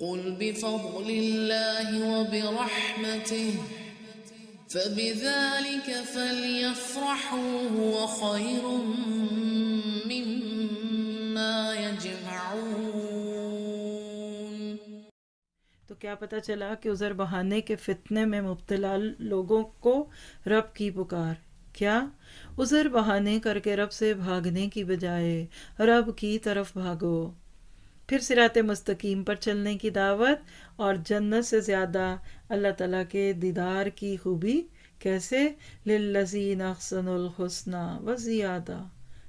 قل بفضل اللہ وبرحمتہ فبذلك فليفرحوا هو خير مما يجمعون۔ تو کیا پتہ چلا کہ عذر بہانے کے فتنے میں مبتلا لوگوں کو رب کی پکار، کیا عذر بہانے کر کے رب سے بھاگنے کی بجائے رب کی طرف بھاگو، پھر صراط مستقیم پر چلنے کی دعوت، اور جنت سے زیادہ اللہ تعالیٰ کے دیدار کی خوبی کیسے؟ للذین احسنوا الحسنی وزیادہ،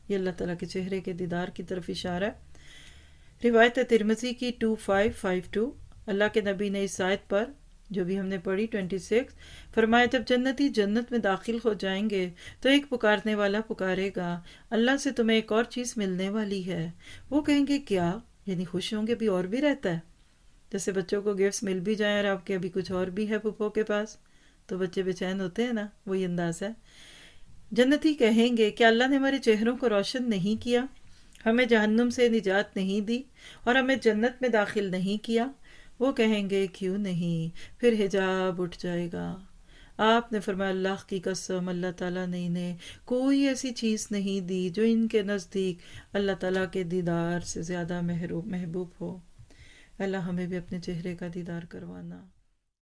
یہ اللہ تعالیٰ کے چہرے کے دیدار کی طرف اشارہ ہے۔ روایت ترمذی کی 2552، اللہ کے نبی نے اس آیت پر جو بھی ہم نے پڑھی 26 فرمایا، جب جنتی جنت میں داخل ہو جائیں گے تو ایک پکارنے والا پکارے گا، اللہ سے تمہیں ایک اور چیز ملنے والی ہے۔ وہ کہیں گے کیا؟ یعنی خوش ہوں گے بھی اور بھی رہتا ہے، جیسے بچوں کو گفٹس مل بھی جائیں اور آپ کے ابھی کچھ اور بھی ہے پھپھو کے پاس تو بچے بے چین ہوتے ہیں نا، وہی انداز ہے۔ جنتی کہیں گے کہ اللہ نے ہمارے چہروں کو روشن نہیں کیا، ہمیں جہنم سے نجات نہیں دی اور ہمیں جنت میں داخل نہیں کیا؟ وہ کہیں گے کیوں نہیں، پھر حجاب اٹھ جائے گا۔ آپ نے فرمایا اللہ کی قسم اللہ تعالیٰ نے انہیں کوئی ایسی چیز نہیں دی جو ان کے نزدیک اللہ تعالیٰ کے دیدار سے زیادہ محبوب ہو۔ اللہ ہمیں بھی اپنے چہرے کا دیدار کروانا۔